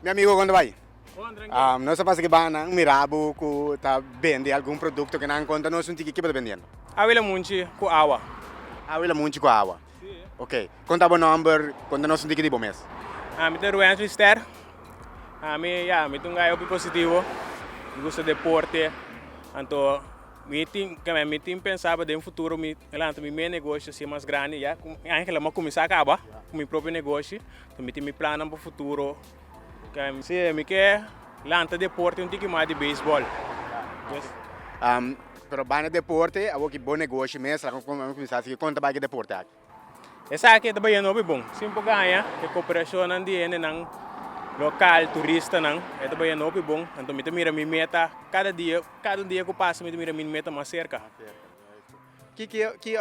Meu amigo, quando vai? Tranquilo. Nós passamos aqui na Mirabo, que está vendendo algum produto que não conta, nós não temos que vendendo. Lamunchi com água. Lamunchi com água. Sim. Ok. Conta o número, quando nós não temos que mês. Me tenho ruim de estar. Me tenho ganho positivo. Me gusta de deporte. Então, me tenho pensado no futuro, me meu negócio ser mais grande, já. Ainda eu começar a acabar com meu próprio negócio. Então, me tenho plano para o futuro. Se me quer lança deporte, um pouco mais de beisebol. Pero bem deporte, eu que bom negócio mesmo, como começar a conta bem deporte. Essa aqui também é bom. Sempre ganha, que cooperação não de não local, turista não, é também bom. Então me mira minha meta cada dia que eu passo me mira minha meta mais cerca. Que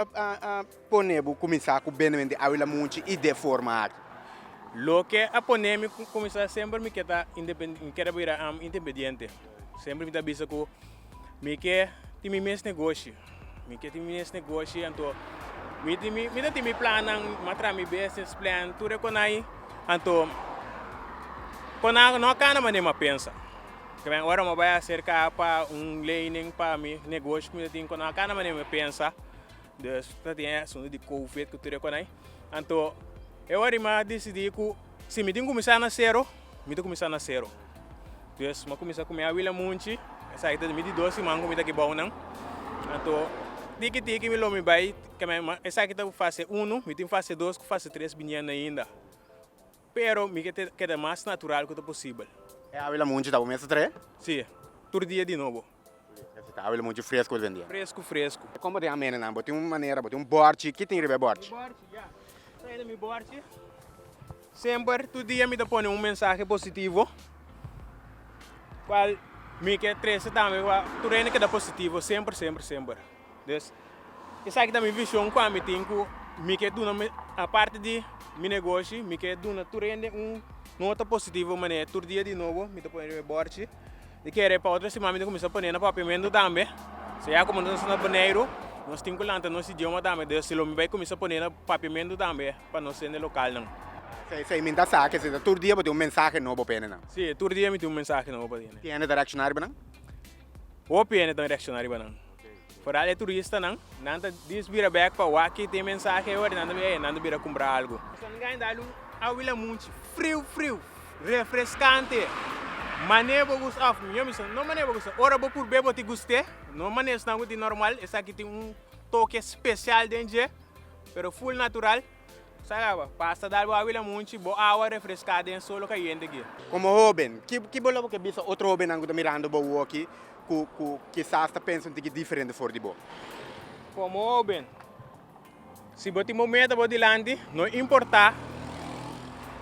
ponebo começar com bem de lamunchi e de forma. Lo que a poner me começar sempre me queda independente, quero virar independente. Sempre me dá bisa que me quer ter meu negócio, então me tem meu plano, matra meu business plan, tudo é com aí, então quando não acaba maneira pensa. Que agora eu vou acercar para learning para meu negócio, me tem quando acaba maneira pensa, de som de COVID que tudo é com aí, então eu agora decidi que se me tem que começar na zero, me tem que começar na zero. Então, eu começar a comer a lamunchi, essa aqui me de 12 mango me dá que bom não. Então, tiki me lo me vai, que essa aqui tá fase 1, me tem fase 2, fase 3 vinhando ainda. Pero me queda mais natural que possível. É a lamunchi da mês 3? Sim, todo dia de novo. A lamunchi fresco ele vendia. Fresco. Como tem a mena não, tem uma maneira, tem borte, que tem ribe borte. Sai da minha borte. Sempre, todo dia me dá mensagem positivo. Qual me quer trazer também, tudo é que dá positivo, sempre. Então, essa aqui da minha visão, quando me tenho, me quer a parte de meu negócio, me quer tudo é nota positivo, mas todo dia de novo, me dá minha borte. E querer para outra semana, me começar a pôr na papimento também. Se é como nós estamos no banheiro, nós temos que lançar nosso idioma também, então se ele vai começar a pôr no papimento também, para não ser no local não. Se me dá saque, se todo dia tem mensagem novo para ele. Sim, todo dia me tem mensagem novo para ele. Tem direcionário para não? O PN tem direcionário para não. Para ele turista não, nada diz vira back para o aqui tem mensagem agora nada vira comprar algo. Ninguém dá a lamunchi frio, refrescante. Maneira gosta of não maneira gosta. Ora por bebo te gostei, não maneira não de normal, essa aqui tem toque especial dentro, pero full natural. Sabe, pasta dar água lamunchi, boa água refrescada em solo caindo aqui. Como Hoben, que bolo que bisa outro Hoben não está mirando boa aqui, que está pensando que é diferente fora de boa. Como Hoben, se você momento você lande, não importa.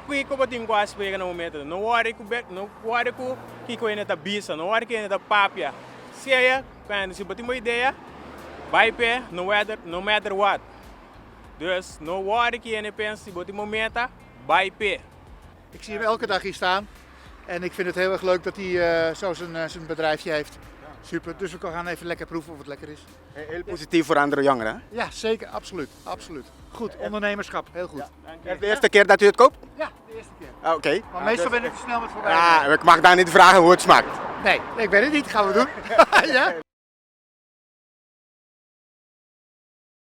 Que você tem quase pegar no momento, não worry que coisa está bisa, não worry que está papia. Se você tem uma ideia, vai pé, no matter what. Dus no worry que je pensa, se você momenta, vai pé. Ik zie hem elke dag hier staan en ik vind het heel erg leuk dat hij zo zijn bedrijfje heeft. Super, dus we gaan even lekker proeven of het lekker is. Heel positief voor andere jongeren. Ja, zeker, absoluut. Goed, ondernemerschap, heel goed. Is het de eerste keer dat u het koopt? Ja, de eerste keer. Oké. Maar meestal ben ik te snel met voorbij. Ja, ik mag daar niet vragen hoe het smaakt. Nee, ik weet het niet, gaan we doen. Ja?